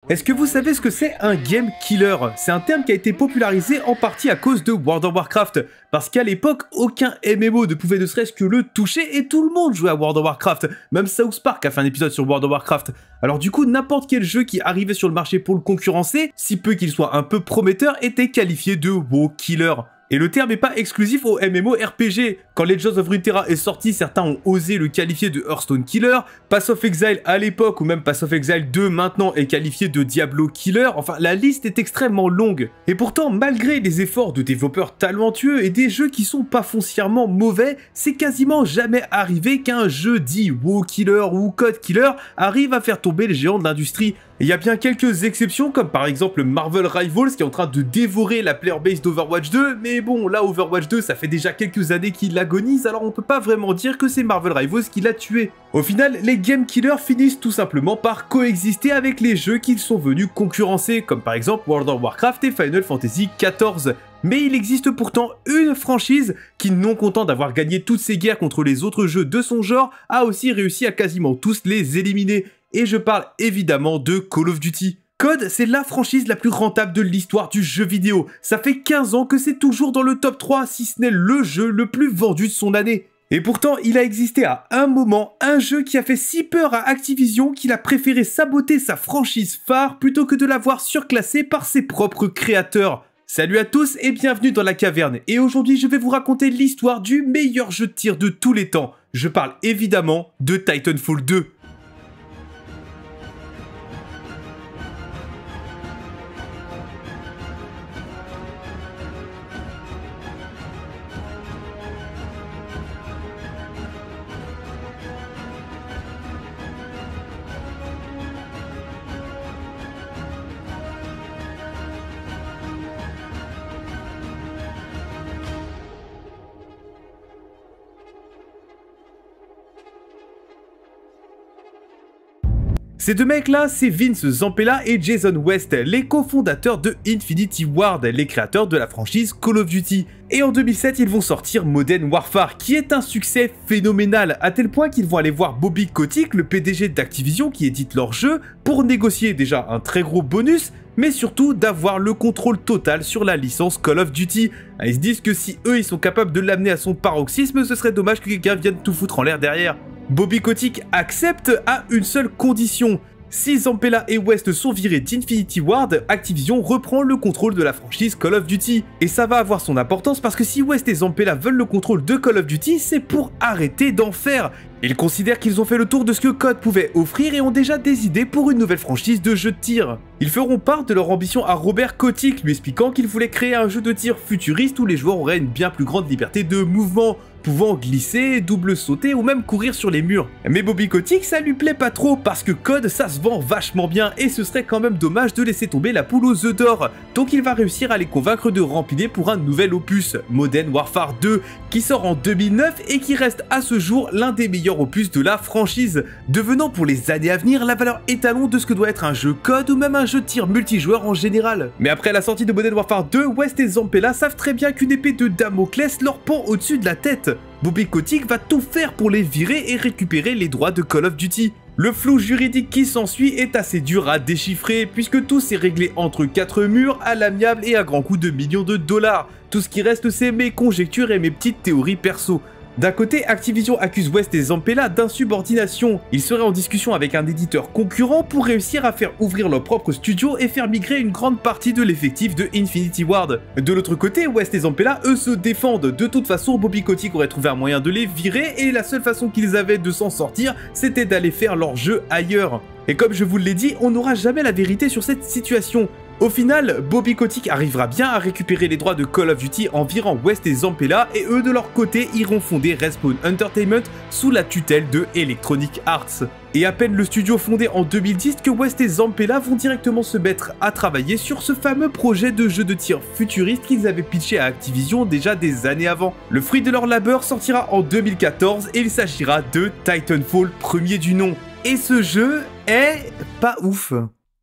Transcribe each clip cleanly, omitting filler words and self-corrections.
Est-ce que vous savez ce que c'est un game killer? C'est un terme qui a été popularisé en partie à cause de World of Warcraft, parce qu'à l'époque, aucun MMO ne pouvait ne serait-ce que le toucher et tout le monde jouait à World of Warcraft. Même South Park a fait un épisode sur World of Warcraft. Alors du coup, n'importe quel jeu qui arrivait sur le marché pour le concurrencer, si peu qu'il soit un peu prometteur, était qualifié de WoW Killer. Et le terme n'est pas exclusif aux MMORPG. Quand Legends of Runeterra est sorti, certains ont osé le qualifier de Hearthstone Killer. Pass of Exile à l'époque, ou même Pass of Exile 2 maintenant, est qualifié de Diablo Killer. Enfin, la liste est extrêmement longue. Et pourtant, malgré les efforts de développeurs talentueux et des jeux qui sont pas foncièrement mauvais, c'est quasiment jamais arrivé qu'un jeu dit WoW Killer ou Code Killer arrive à faire tomber les géants de l'industrie. Il y a bien quelques exceptions, comme par exemple Marvel Rivals qui est en train de dévorer la player base d'Overwatch 2, mais bon, là Overwatch 2 ça fait déjà quelques années qu'il agonise, alors on peut pas vraiment dire que c'est Marvel Rivals qui l'a tué. Au final, les game killers finissent tout simplement par coexister avec les jeux qu'ils sont venus concurrencer, comme par exemple World of Warcraft et Final Fantasy XIV. Mais il existe pourtant une franchise qui, non content d'avoir gagné toutes ses guerres contre les autres jeux de son genre, a aussi réussi à quasiment tous les éliminer. Et je parle évidemment de Call of Duty. COD, c'est la franchise la plus rentable de l'histoire du jeu vidéo. Ça fait 15 ans que c'est toujours dans le top 3, si ce n'est le jeu le plus vendu de son année. Et pourtant, il a existé à un moment un jeu qui a fait si peur à Activision qu'il a préféré saboter sa franchise phare plutôt que de l'avoir surclassée par ses propres créateurs. Salut à tous et bienvenue dans la caverne. Et aujourd'hui, je vais vous raconter l'histoire du meilleur jeu de tir de tous les temps. Je parle évidemment de Titanfall 2. Ces deux mecs-là, c'est Vince Zampella et Jason West, les cofondateurs de Infinity Ward, les créateurs de la franchise Call of Duty. Et en 2007, ils vont sortir Modern Warfare, qui est un succès phénoménal, à tel point qu'ils vont aller voir Bobby Kotick, le PDG d'Activision qui édite leur jeu, pour négocier déjà un très gros bonus, mais surtout d'avoir le contrôle total sur la licence Call of Duty. Ils se disent que si eux, ils sont capables de l'amener à son paroxysme, ce serait dommage que quelqu'un vienne tout foutre en l'air derrière. Bobby Kotick accepte à une seule condition. Si Zampella et West sont virés d'Infinity Ward, Activision reprend le contrôle de la franchise Call of Duty. Et ça va avoir son importance parce que si West et Zampella veulent le contrôle de Call of Duty, c'est pour arrêter d'en faire. Ils considèrent qu'ils ont fait le tour de ce que COD pouvait offrir et ont déjà des idées pour une nouvelle franchise de jeux de tir. Ils feront part de leur ambition à Robert Kotick, lui expliquant qu'ils voulaient créer un jeu de tir futuriste où les joueurs auraient une bien plus grande liberté de mouvement, pouvant glisser, double sauter ou même courir sur les murs. Mais Bobby Kotick, ça lui plaît pas trop parce que COD, ça se vend vachement bien et ce serait quand même dommage de laisser tomber la poule aux œufs d'or. Donc il va réussir à les convaincre de rempiler pour un nouvel opus, Modern Warfare 2, qui sort en 2009 et qui reste à ce jour l'un des meilleurs opus de la franchise, devenant pour les années à venir la valeur étalon de ce que doit être un jeu COD ou même un jeu de tir multijoueur en général. Mais après la sortie de Modern Warfare 2, West et Zampella savent très bien qu'une épée de Damoclès leur pend au-dessus de la tête. Bobby Kotick va tout faire pour les virer et récupérer les droits de Call of Duty. Le flou juridique qui s'ensuit est assez dur à déchiffrer puisque tout s'est réglé entre quatre murs, à l'amiable et à grands coups de millions de dollars. Tout ce qui reste c'est mes conjectures et mes petites théories perso. D'un côté, Activision accuse West et Zampella d'insubordination. Ils seraient en discussion avec un éditeur concurrent pour réussir à faire ouvrir leur propre studio et faire migrer une grande partie de l'effectif de Infinity Ward. De l'autre côté, West et Zampella, eux, se défendent. De toute façon, Bobby Kotick aurait trouvé un moyen de les virer et la seule façon qu'ils avaient de s'en sortir, c'était d'aller faire leur jeu ailleurs. Et comme je vous l'ai dit, on n'aura jamais la vérité sur cette situation. Au final, Bobby Kotick arrivera bien à récupérer les droits de Call of Duty en virant West et Zampella et eux de leur côté iront fonder Respawn Entertainment sous la tutelle de Electronic Arts. Et à peine le studio fondé en 2010 que West et Zampella vont directement se mettre à travailler sur ce fameux projet de jeu de tir futuriste qu'ils avaient pitché à Activision déjà des années avant. Le fruit de leur labeur sortira en 2014 et il s'agira de Titanfall, premier du nom. Et ce jeu est pas ouf.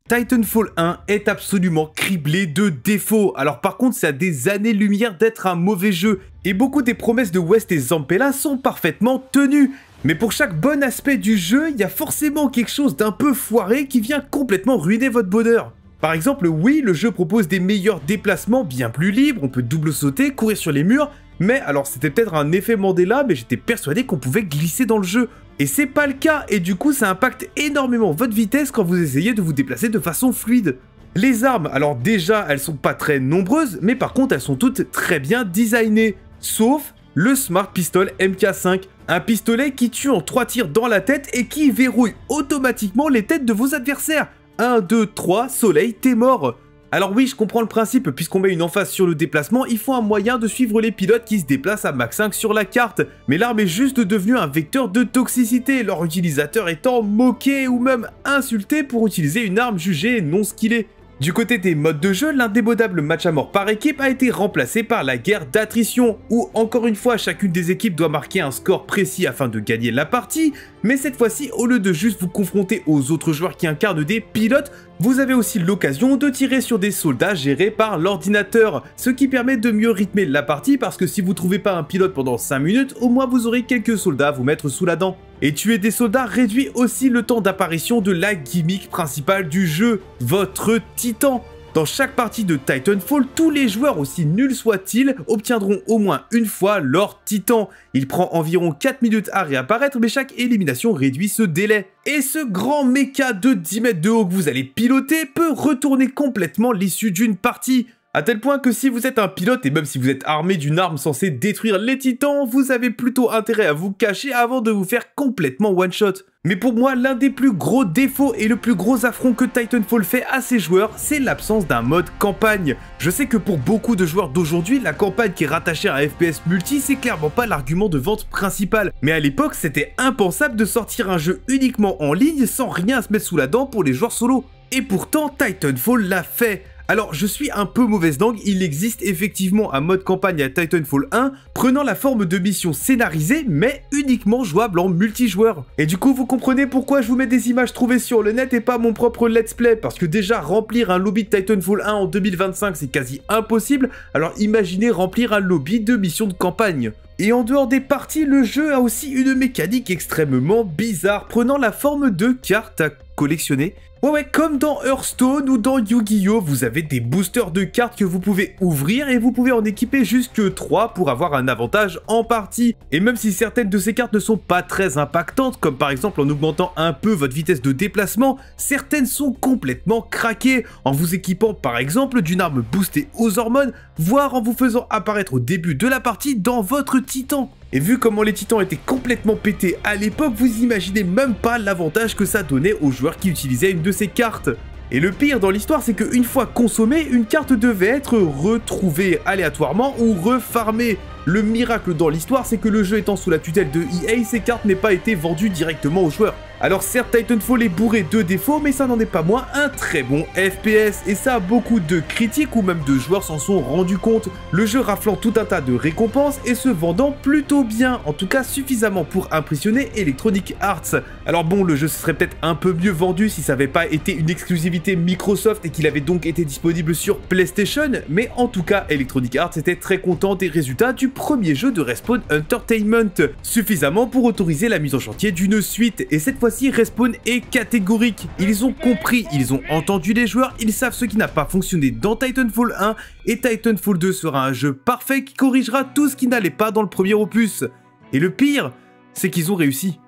Titanfall 1 est absolument criblé de défauts, alors par contre c'est à des années-lumière d'être un mauvais jeu, et beaucoup des promesses de West et Zampella sont parfaitement tenues. Mais pour chaque bon aspect du jeu, il y a forcément quelque chose d'un peu foiré qui vient complètement ruiner votre bonheur. Par exemple, oui, le jeu propose des meilleurs déplacements bien plus libres, on peut double sauter, courir sur les murs, mais alors c'était peut-être un effet Mandela, mais j'étais persuadé qu'on pouvait glisser dans le jeu. Et c'est pas le cas, et du coup ça impacte énormément votre vitesse quand vous essayez de vous déplacer de façon fluide. Les armes, alors déjà elles sont pas très nombreuses, mais par contre elles sont toutes très bien designées, sauf le Smart Pistol MK5, un pistolet qui tue en 3 tirs dans la tête et qui verrouille automatiquement les têtes de vos adversaires. 1, 2, 3, soleil, t'es mort. Alors oui, je comprends le principe, puisqu'on met une emphase sur le déplacement, il faut un moyen de suivre les pilotes qui se déplacent à Mach 5 sur la carte. Mais l'arme est juste devenue un vecteur de toxicité, leur utilisateur étant moqué ou même insulté pour utiliser une arme jugée non skillée. Du côté des modes de jeu, l'indémodable match à mort par équipe a été remplacé par la guerre d'attrition, où encore une fois chacune des équipes doit marquer un score précis afin de gagner la partie, mais cette fois-ci au lieu de juste vous confronter aux autres joueurs qui incarnent des pilotes, vous avez aussi l'occasion de tirer sur des soldats gérés par l'ordinateur, ce qui permet de mieux rythmer la partie parce que si vous trouvez pas un pilote pendant 5 minutes, au moins vous aurez quelques soldats à vous mettre sous la dent. Et tuer des soldats réduit aussi le temps d'apparition de la gimmick principale du jeu, votre titan. Dans chaque partie de Titanfall, tous les joueurs, aussi nuls soient-ils, obtiendront au moins une fois leur titan. Il prend environ 4 minutes à réapparaître, mais chaque élimination réduit ce délai. Et ce grand méca de 10 mètres de haut que vous allez piloter peut retourner complètement l'issue d'une partie. À tel point que si vous êtes un pilote et même si vous êtes armé d'une arme censée détruire les titans, vous avez plutôt intérêt à vous cacher avant de vous faire complètement one-shot. Mais pour moi, l'un des plus gros défauts et le plus gros affront que Titanfall fait à ses joueurs, c'est l'absence d'un mode campagne. Je sais que pour beaucoup de joueurs d'aujourd'hui, la campagne qui est rattachée à un FPS multi, c'est clairement pas l'argument de vente principal. Mais à l'époque, c'était impensable de sortir un jeu uniquement en ligne sans rien à se mettre sous la dent pour les joueurs solo. Et pourtant, Titanfall l'a fait. Alors, je suis un peu mauvaise langue, il existe effectivement un mode campagne à Titanfall 1, prenant la forme de missions scénarisées, mais uniquement jouables en multijoueur. Et du coup, vous comprenez pourquoi je vous mets des images trouvées sur le net et pas mon propre let's play, parce que déjà, remplir un lobby de Titanfall 1 en 2025, c'est quasi impossible, alors imaginez remplir un lobby de missions de campagne. Et en dehors des parties, le jeu a aussi une mécanique extrêmement bizarre, prenant la forme de cartes à collectionner. Ouais, comme dans Hearthstone ou dans Yu-Gi-Oh, vous avez des boosters de cartes que vous pouvez ouvrir et vous pouvez en équiper jusque 3 pour avoir un avantage en partie. Et même si certaines de ces cartes ne sont pas très impactantes, comme par exemple en augmentant un peu votre vitesse de déplacement, certaines sont complètement craquées, en vous équipant par exemple d'une arme boostée aux hormones, voire en vous faisant apparaître au début de la partie dans votre titan. Et vu comment les titans étaient complètement pétés à l'époque, vous imaginez même pas l'avantage que ça donnait aux joueurs qui utilisaient une de ces cartes. Et le pire dans l'histoire, c'est qu'une fois consommée, une carte devait être retrouvée aléatoirement ou refarmée. Le miracle dans l'histoire, c'est que le jeu étant sous la tutelle de EA, ces cartes n'aient pas été vendues directement aux joueurs. Alors certes, Titanfall est bourré de défauts, mais ça n'en est pas moins un très bon FPS, et ça, beaucoup de critiques ou même de joueurs s'en sont rendus compte, le jeu raflant tout un tas de récompenses et se vendant plutôt bien, en tout cas suffisamment pour impressionner Electronic Arts. Alors bon, le jeu serait peut-être un peu mieux vendu si ça n'avait pas été une exclusivité Microsoft et qu'il avait donc été disponible sur PlayStation, mais en tout cas, Electronic Arts était très content des résultats du premier jeu de Respawn Entertainment, suffisamment pour autoriser la mise en chantier d'une suite, et cette fois-ci Respawn est catégorique. Ils ont compris, ils ont entendu les joueurs, ils savent ce qui n'a pas fonctionné dans Titanfall 1, et Titanfall 2 sera un jeu parfait qui corrigera tout ce qui n'allait pas dans le premier opus. Et le pire, c'est qu'ils ont réussi.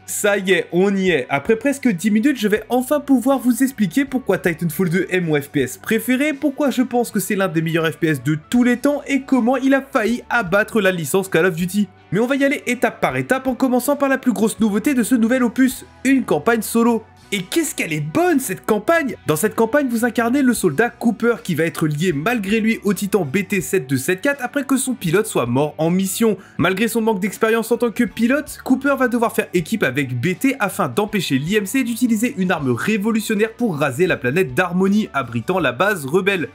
Ça y est, on y est. Après presque 10 minutes, je vais enfin pouvoir vous expliquer pourquoi Titanfall 2 est mon FPS préféré, pourquoi je pense que c'est l'un des meilleurs FPS de tous les temps et comment il a failli abattre la licence Call of Duty. Mais on va y aller étape par étape en commençant par la plus grosse nouveauté de ce nouvel opus, une campagne solo. Et qu'est-ce qu'elle est bonne cette campagne! Dans cette campagne, vous incarnez le soldat Cooper qui va être lié malgré lui au titan BT-7274 après que son pilote soit mort en mission. Malgré son manque d'expérience en tant que pilote, Cooper va devoir faire équipe avec BT afin d'empêcher l'IMC d'utiliser une arme révolutionnaire pour raser la planète d'Harmonie abritant la base rebelle.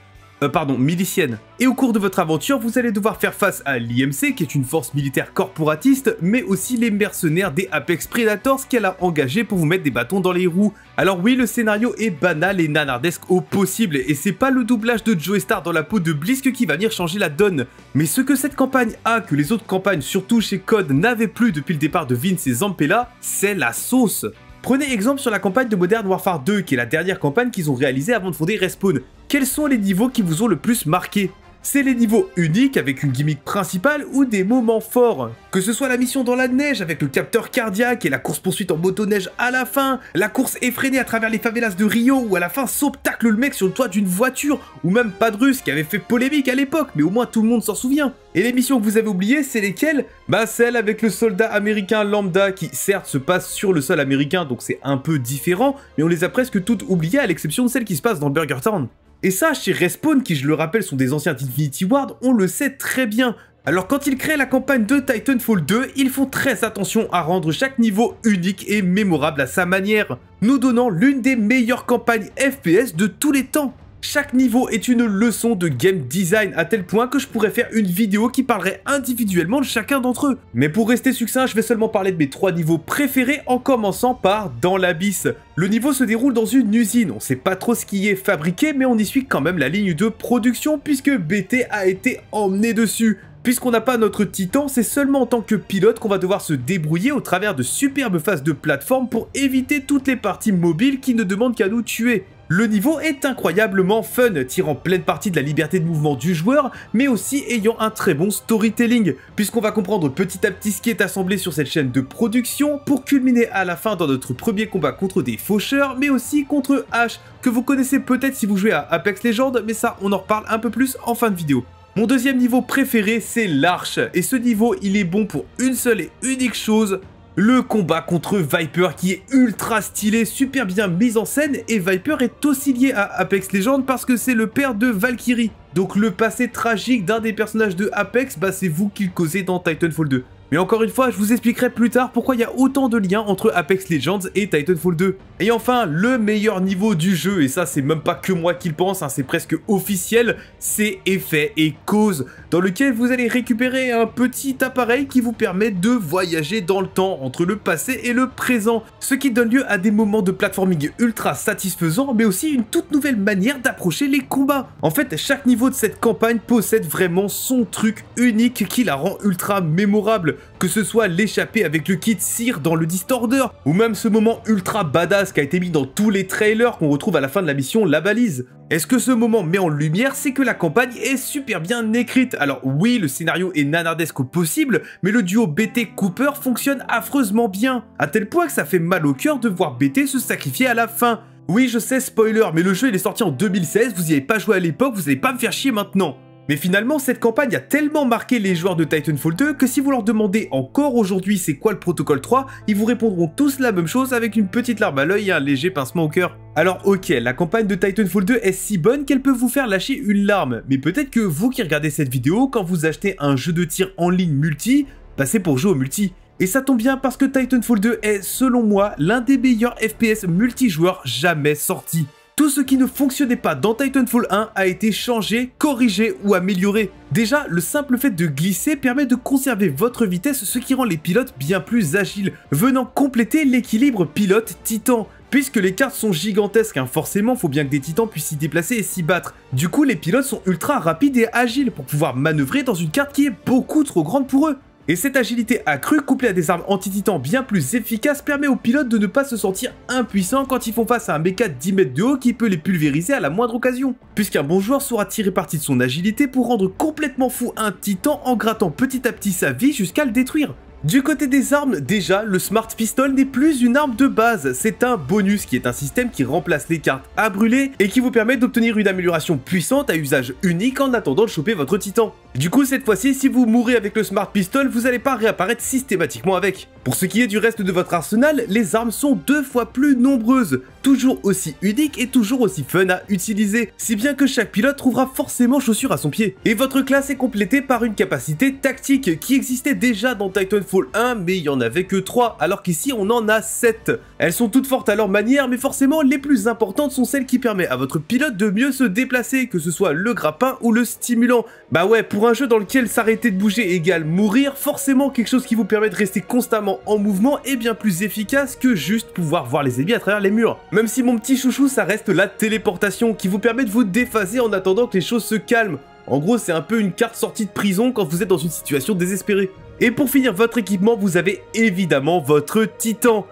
milicienne. Et au cours de votre aventure, vous allez devoir faire face à l'IMC, qui est une force militaire corporatiste, mais aussi les mercenaires des Apex Predators qu'elle a engagés pour vous mettre des bâtons dans les roues. Alors oui, le scénario est banal et nanardesque au possible, et c'est pas le doublage de Joey Starr dans la peau de Blisk qui va venir changer la donne. Mais ce que cette campagne a, que les autres campagnes, surtout chez COD, n'avaient plus depuis le départ de Vince et Zampella, c'est la sauce. Prenez exemple sur la campagne de Modern Warfare 2, qui est la dernière campagne qu'ils ont réalisée avant de fonder Respawn. Quels sont les niveaux qui vous ont le plus marqué? C'est les niveaux uniques avec une gimmick principale ou des moments forts. Que ce soit la mission dans la neige avec le capteur cardiaque et la course-poursuite en motoneige à la fin, la course effrénée à travers les favelas de Rio ou à la fin Soap tacle le mec sur le toit d'une voiture, ou même Padrus qui avait fait polémique à l'époque, mais au moins tout le monde s'en souvient. Et les missions que vous avez oubliées, c'est lesquelles? Bah celle avec le soldat américain lambda qui certes se passe sur le sol américain donc c'est un peu différent, mais on les a presque toutes oubliées à l'exception de celle qui se passe dans Burger Town. Et ça, chez Respawn, qui je le rappelle sont des anciens d'Infinity Ward, on le sait très bien. Alors quand ils créent la campagne de Titanfall 2, ils font très attention à rendre chaque niveau unique et mémorable à sa manière, nous donnant l'une des meilleures campagnes FPS de tous les temps. Chaque niveau est une leçon de game design à tel point que je pourrais faire une vidéo qui parlerait individuellement de chacun d'entre eux. Mais pour rester succinct, je vais seulement parler de mes 3 niveaux préférés en commençant par Dans l'Abysse. Le niveau se déroule dans une usine, on sait pas trop ce qui est fabriqué mais on y suit quand même la ligne de production puisque BT a été emmené dessus. Puisqu'on n'a pas notre titan, c'est seulement en tant que pilote qu'on va devoir se débrouiller au travers de superbes phases de plateforme pour éviter toutes les parties mobiles qui ne demandent qu'à nous tuer. Le niveau est incroyablement fun, tirant pleine partie de la liberté de mouvement du joueur, mais aussi ayant un très bon storytelling, puisqu'on va comprendre petit à petit ce qui est assemblé sur cette chaîne de production, pour culminer à la fin dans notre premier combat contre des faucheurs, mais aussi contre Ash, que vous connaissez peut-être si vous jouez à Apex Legends, mais ça on en reparle un peu plus en fin de vidéo. Mon deuxième niveau préféré, c'est l'Arche, et ce niveau il est bon pour une seule et unique chose, le combat contre Viper qui est ultra stylé, super bien mis en scène, et Viper est aussi lié à Apex Legends parce que c'est le père de Valkyrie. Donc le passé tragique d'un des personnages de Apex, bah c'est vous qui le causez dans Titanfall 2. Mais encore une fois, je vous expliquerai plus tard pourquoi il y a autant de liens entre Apex Legends et Titanfall 2. Et enfin, le meilleur niveau du jeu, et ça c'est même pas que moi qui le pense, hein, c'est presque officiel, c'est Effet et Cause, dans lequel vous allez récupérer un petit appareil qui vous permet de voyager dans le temps, entre le passé et le présent, ce qui donne lieu à des moments de platforming ultra satisfaisants, mais aussi une toute nouvelle manière d'approcher les combats. En fait, chaque niveau de cette campagne possède vraiment son truc unique qui la rend ultra mémorable, que ce soit l'échappée avec le kit Sear dans le Distorder, ou même ce moment ultra badass qui a été mis dans tous les trailers qu'on retrouve à la fin de la mission La Balise. Et ce que ce moment met en lumière, c'est que la campagne est super bien écrite. Alors oui, le scénario est nanardesque au possible, mais le duo BT Cooper fonctionne affreusement bien, à tel point que ça fait mal au cœur de voir BT se sacrifier à la fin. Oui, je sais, spoiler, mais le jeu il est sorti en 2016, vous y avez pas joué à l'époque, vous allez pas me faire chier maintenant. Mais finalement, cette campagne a tellement marqué les joueurs de Titanfall 2 que si vous leur demandez encore aujourd'hui c'est quoi le protocole 3, ils vous répondront tous la même chose avec une petite larme à l'œil et un léger pincement au cœur. Alors ok, la campagne de Titanfall 2 est si bonne qu'elle peut vous faire lâcher une larme, mais peut-être que vous qui regardez cette vidéo, quand vous achetez un jeu de tir en ligne multi, bah c'est pour jouer au multi. Et ça tombe bien parce que Titanfall 2 est, selon moi, l'un des meilleurs FPS multijoueurs jamais sortis. Tout ce qui ne fonctionnait pas dans Titanfall 1 a été changé, corrigé ou amélioré. Déjà, le simple fait de glisser permet de conserver votre vitesse, ce qui rend les pilotes bien plus agiles, venant compléter l'équilibre pilote-titan. Puisque les cartes sont gigantesques, hein, forcément faut bien que des titans puissent s'y déplacer et s'y battre. Du coup, les pilotes sont ultra rapides et agiles pour pouvoir manœuvrer dans une carte qui est beaucoup trop grande pour eux. Et cette agilité accrue, couplée à des armes anti-titans bien plus efficaces, permet aux pilotes de ne pas se sentir impuissants quand ils font face à un mecha de 10 mètres de haut qui peut les pulvériser à la moindre occasion. Puisqu'un bon joueur saura tirer parti de son agilité pour rendre complètement fou un titan en grattant petit à petit sa vie jusqu'à le détruire. Du côté des armes, déjà, le Smart Pistol n'est plus une arme de base, c'est un bonus qui est un système qui remplace les cartes à brûler et qui vous permet d'obtenir une amélioration puissante à usage unique en attendant de choper votre titan. Du coup, cette fois-ci, si vous mourrez avec le Smart Pistol, vous n'allez pas réapparaître systématiquement avec. Pour ce qui est du reste de votre arsenal, les armes sont 2 fois plus nombreuses, toujours aussi uniques et toujours aussi fun à utiliser, si bien que chaque pilote trouvera forcément chaussure à son pied. Et votre classe est complétée par une capacité tactique qui existait déjà dans Titanfall 1, mais il y en avait que 3, alors qu'ici on en a 7. Elles sont toutes fortes à leur manière, mais forcément les plus importantes sont celles qui permettent à votre pilote de mieux se déplacer, que ce soit le grappin ou le stimulant. Bah ouais, pour un jeu dans lequel s'arrêter de bouger égale mourir, forcément quelque chose qui vous permet de rester constamment en mouvement est bien plus efficace que juste pouvoir voir les ennemis à travers les murs. Même si mon petit chouchou, ça reste la téléportation qui vous permet de vous déphaser en attendant que les choses se calment. En gros, c'est un peu une carte sortie de prison quand vous êtes dans une situation désespérée. Et pour finir votre équipement, vous avez évidemment votre titan.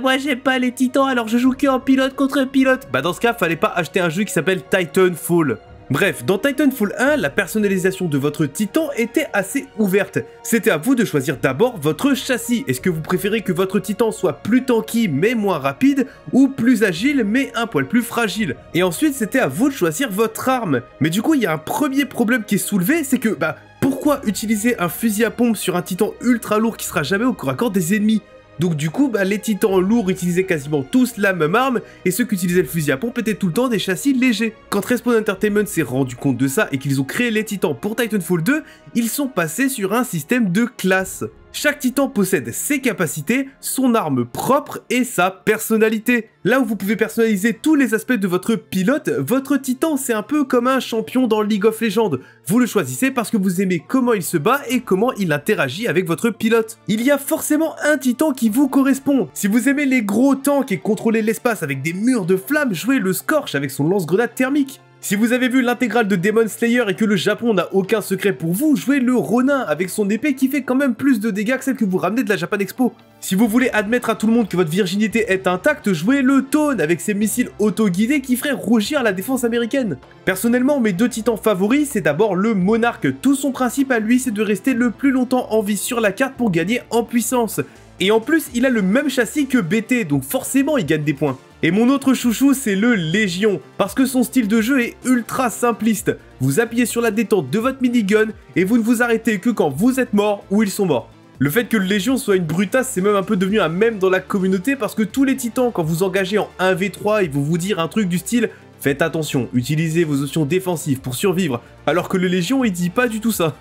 Moi j'aime pas les titans, alors je joue que en pilote contre pilote. Bah dans ce cas, fallait pas acheter un jeu qui s'appelle Titanfall. Bref, dans Titanfall 1, la personnalisation de votre titan était assez ouverte. C'était à vous de choisir d'abord votre châssis. Est-ce que vous préférez que votre titan soit plus tanky mais moins rapide, ou plus agile mais un poil plus fragile? Et ensuite, c'était à vous de choisir votre arme. Mais du coup, il y a un premier problème qui est soulevé, c'est que, pourquoi utiliser un fusil à pompe sur un titan ultra lourd qui sera jamais au corps à corps des ennemis? Donc du coup, les titans lourds utilisaient quasiment tous la même arme, et ceux qui utilisaient le fusil à pompe étaient tout le temps des châssis légers. Quand Respawn Entertainment s'est rendu compte de ça et qu'ils ont créé les titans pour Titanfall 2, ils sont passés sur un système de classes. Chaque titan possède ses capacités, son arme propre et sa personnalité. Là où vous pouvez personnaliser tous les aspects de votre pilote, votre titan c'est un peu comme un champion dans League of Legends. Vous le choisissez parce que vous aimez comment il se bat et comment il interagit avec votre pilote. Il y a forcément un titan qui vous correspond. Si vous aimez les gros tanks et contrôler l'espace avec des murs de flammes, jouez le Scorch avec son lance-grenade thermique. Si vous avez vu l'intégrale de Demon Slayer et que le Japon n'a aucun secret pour vous, jouez le Ronin avec son épée qui fait quand même plus de dégâts que celle que vous ramenez de la Japan Expo. Si vous voulez admettre à tout le monde que votre virginité est intacte, jouez le Tone avec ses missiles auto-guidés qui feraient rougir la défense américaine. Personnellement, mes 2 titans favoris, c'est d'abord le Monarque. Tout son principe à lui, c'est de rester le plus longtemps en vie sur la carte pour gagner en puissance. Et en plus, il a le même châssis que BT, donc forcément il gagne des points. Et mon autre chouchou, c'est le Légion, parce que son style de jeu est ultra simpliste. Vous appuyez sur la détente de votre minigun, et vous ne vous arrêtez que quand vous êtes mort ou ils sont morts. Le fait que le Légion soit une brutasse, c'est même un peu devenu un mème dans la communauté, parce que tous les titans, quand vous engagez en 1v3, ils vont vous dire un truc du style « Faites attention, utilisez vos options défensives pour survivre », alors que le Légion, il dit pas du tout ça.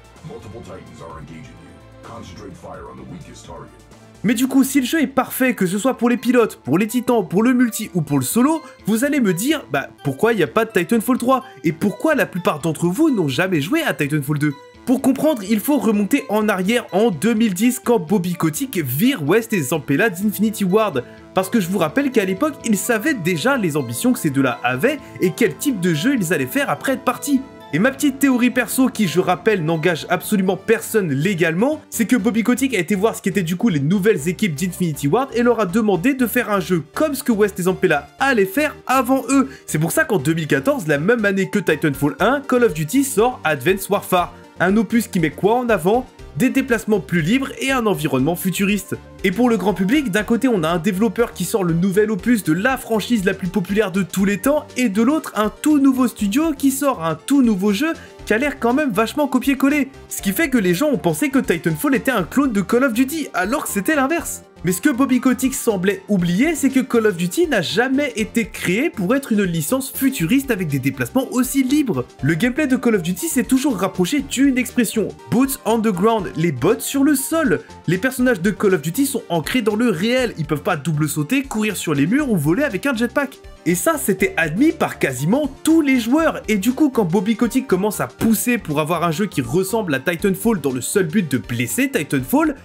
Mais du coup, si le jeu est parfait, que ce soit pour les pilotes, pour les titans, pour le multi ou pour le solo, vous allez me dire, pourquoi il n'y a pas de Titanfall 3? Et pourquoi la plupart d'entre vous n'ont jamais joué à Titanfall 2? Pour comprendre, il faut remonter en arrière en 2010 quand Bobby Kotick vire West et Zampella d'Infinity Ward. Parce que je vous rappelle qu'à l'époque, ils savaient déjà les ambitions que ces deux-là avaient et quel type de jeu ils allaient faire après être partis. Et ma petite théorie perso, qui je rappelle n'engage absolument personne légalement, c'est que Bobby Kotick a été voir ce qu'étaient du coup les nouvelles équipes d'Infinity Ward et leur a demandé de faire un jeu comme ce que West et Zampella allaient faire avant eux. C'est pour ça qu'en 2014, la même année que Titanfall 1, Call of Duty sort Advanced Warfare. Un opus qui met quoi en avant? Des déplacements plus libres et un environnement futuriste. Et pour le grand public, d'un côté on a un développeur qui sort le nouvel opus de la franchise la plus populaire de tous les temps, et de l'autre un tout nouveau studio qui sort un tout nouveau jeu qui a l'air quand même vachement copié-collé. Ce qui fait que les gens ont pensé que Titanfall était un clone de Call of Duty, alors que c'était l'inverse. Mais ce que Bobby Kotick semblait oublier, c'est que Call of Duty n'a jamais été créé pour être une licence futuriste avec des déplacements aussi libres. Le gameplay de Call of Duty s'est toujours rapproché d'une expression, boots on the ground, les bottes sur le sol. Les personnages de Call of Duty sont ancrés dans le réel, ils peuvent pas double sauter, courir sur les murs ou voler avec un jetpack. Et ça, c'était admis par quasiment tous les joueurs. Et du coup, quand Bobby Kotick commence à pousser pour avoir un jeu qui ressemble à Titanfall dans le seul but de blesser Titanfall,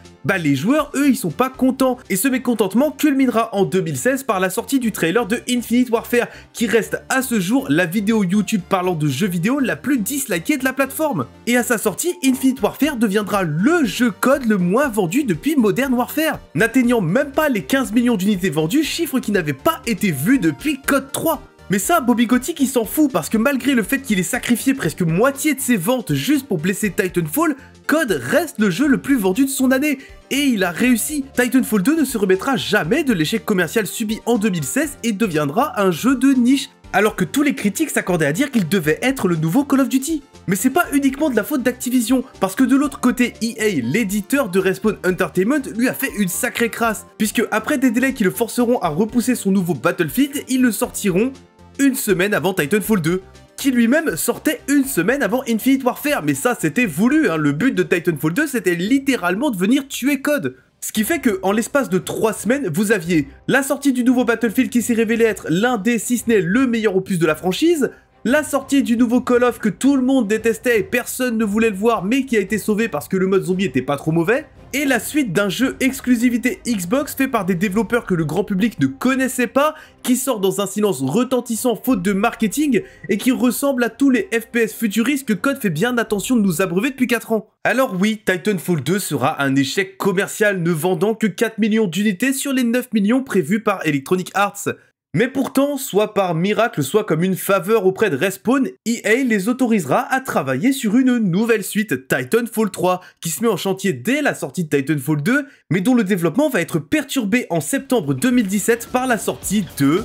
les joueurs, eux, ils sont pas contents. Et ce mécontentement culminera en 2016 par la sortie du trailer de Infinite Warfare, qui reste à ce jour la vidéo YouTube parlant de jeux vidéo la plus dislikée de la plateforme. Et à sa sortie, Infinite Warfare deviendra le jeu code le moins vendu depuis Modern Warfare, n'atteignant même pas les 15 millions d'unités vendues, chiffre qui n'avait pas été vu depuis Code 3. Mais ça, Bobby Kotick, il s'en fout, parce que malgré le fait qu'il ait sacrifié presque moitié de ses ventes juste pour blesser Titanfall, Code reste le jeu le plus vendu de son année. Et il a réussi. Titanfall 2 ne se remettra jamais de l'échec commercial subi en 2016 et deviendra un jeu de niche, alors que tous les critiques s'accordaient à dire qu'il devait être le nouveau Call of Duty. Mais c'est pas uniquement de la faute d'Activision, parce que de l'autre côté, EA, l'éditeur de Respawn Entertainment, lui a fait une sacrée crasse, puisque après des délais qui le forceront à repousser son nouveau Battlefield, ils le sortiront une semaine avant Titanfall 2, qui lui-même sortait une semaine avant Infinite Warfare, mais ça c'était voulu, hein. Le but de Titanfall 2 c'était littéralement de venir tuer COD. Ce qui fait que en l'espace de 3 semaines, vous aviez la sortie du nouveau Battlefield qui s'est révélé être l'un des, si ce n'est le meilleur opus de la franchise, la sortie du nouveau Call of que tout le monde détestait et personne ne voulait le voir mais qui a été sauvé parce que le mode zombie était pas trop mauvais, et la suite d'un jeu exclusivité Xbox fait par des développeurs que le grand public ne connaissait pas, qui sort dans un silence retentissant faute de marketing et qui ressemble à tous les FPS futuristes que COD fait bien attention de nous abreuver depuis 4 ans. Alors oui, Titanfall 2 sera un échec commercial ne vendant que 4 millions d'unités sur les 9 millions prévus par Electronic Arts. Mais pourtant, soit par miracle, soit comme une faveur auprès de Respawn, EA les autorisera à travailler sur une nouvelle suite, Titanfall 3, qui se met en chantier dès la sortie de Titanfall 2, mais dont le développement va être perturbé en septembre 2017 par la sortie de...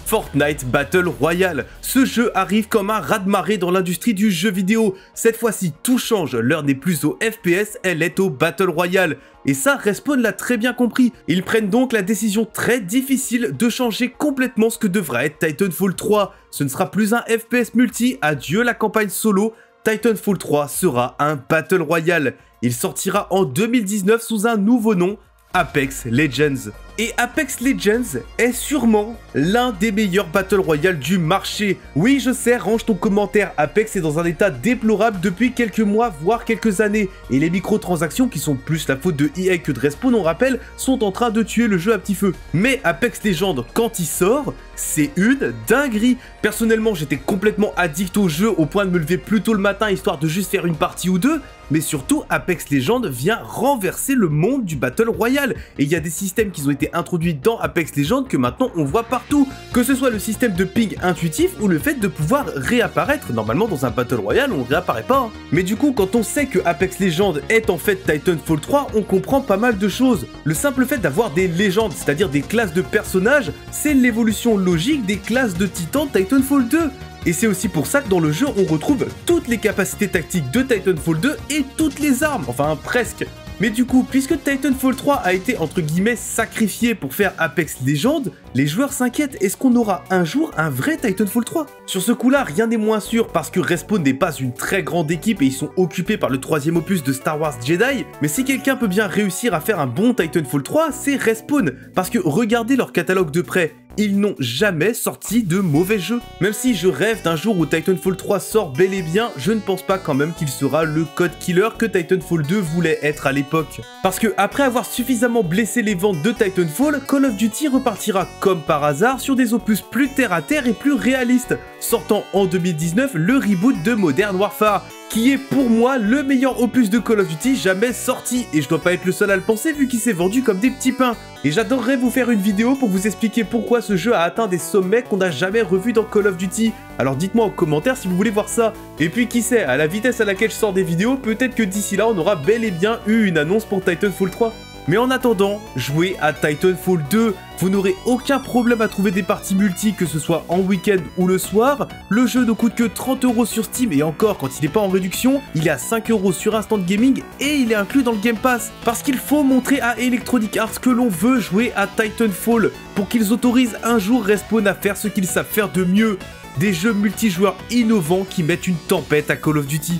Fortnite Battle Royale. Ce jeu arrive comme un raz-de-marée dans l'industrie du jeu vidéo. Cette fois-ci, tout change. L'heure n'est plus au FPS, elle est au Battle Royale. Et ça, Respawn l'a très bien compris. Ils prennent donc la décision très difficile de changer complètement ce que devra être Titanfall 3. Ce ne sera plus un FPS multi, adieu la campagne solo. Titanfall 3 sera un Battle Royale. Il sortira en 2019 sous un nouveau nom, Apex Legends. Et Apex Legends est sûrement l'un des meilleurs Battle Royale du marché. Oui, je sais, range ton commentaire, Apex est dans un état déplorable depuis quelques mois, voire quelques années. Et les microtransactions, qui sont plus la faute de EA que de Respawn, on rappelle, sont en train de tuer le jeu à petit feu. Mais Apex Legends, quand il sort, c'est une dinguerie. Personnellement, j'étais complètement addict au jeu, au point de me lever plus tôt le matin, histoire de juste faire une partie ou deux. Mais surtout, Apex Legends vient renverser le monde du Battle Royale. Et il y a des systèmes qui ont été introduits dans Apex Legends que maintenant on voit partout. Que ce soit le système de ping intuitif ou le fait de pouvoir réapparaître. Normalement dans un Battle Royale on réapparaît pas. Hein. Mais du coup quand on sait que Apex Legends est en fait Titanfall 3, on comprend pas mal de choses. Le simple fait d'avoir des légendes, c'est-à-dire des classes de personnages, c'est l'évolution logique des classes de titans de Titanfall 2. Et c'est aussi pour ça que dans le jeu on retrouve toutes les capacités tactiques de Titanfall 2 et toutes les armes, enfin presque. Mais du coup, puisque Titanfall 3 a été entre guillemets sacrifié pour faire Apex Legends, les joueurs s'inquiètent, est-ce qu'on aura un jour un vrai Titanfall 3? Sur ce coup-là, rien n'est moins sûr parce que Respawn n'est pas une très grande équipe et ils sont occupés par le 3e opus de Star Wars Jedi, mais si quelqu'un peut bien réussir à faire un bon Titanfall 3, c'est Respawn, parce que regardez leur catalogue de près, ils n'ont jamais sorti de mauvais jeux. Même si je rêve d'un jour où Titanfall 3 sort bel et bien, je ne pense pas quand même qu'il sera le code killer que Titanfall 2 voulait être à l'époque. Parce que après avoir suffisamment blessé les ventes de Titanfall, Call of Duty repartira comme par hasard sur des opus plus terre à terre et plus réalistes, sortant en 2019 le reboot de Modern Warfare, qui est pour moi le meilleur opus de Call of Duty jamais sorti, et je dois pas être le seul à le penser vu qu'il s'est vendu comme des petits pains. Et j'adorerais vous faire une vidéo pour vous expliquer pourquoi ce jeu a atteint des sommets qu'on n'a jamais revus dans Call of Duty. Alors dites-moi en commentaire si vous voulez voir ça. Et puis qui sait, à la vitesse à laquelle je sors des vidéos, peut-être que d'ici là on aura bel et bien eu une annonce pour Titanfall 3. Mais en attendant, jouez à Titanfall 2, vous n'aurez aucun problème à trouver des parties multi, que ce soit en week-end ou le soir. Le jeu ne coûte que 30 € sur Steam et encore quand il n'est pas en réduction, il est à 5 € sur Instant Gaming et il est inclus dans le Game Pass. Parce qu'il faut montrer à Electronic Arts que l'on veut jouer à Titanfall pour qu'ils autorisent un jour Respawn à faire ce qu'ils savent faire de mieux. Des jeux multijoueurs innovants qui mettent une tempête à Call of Duty.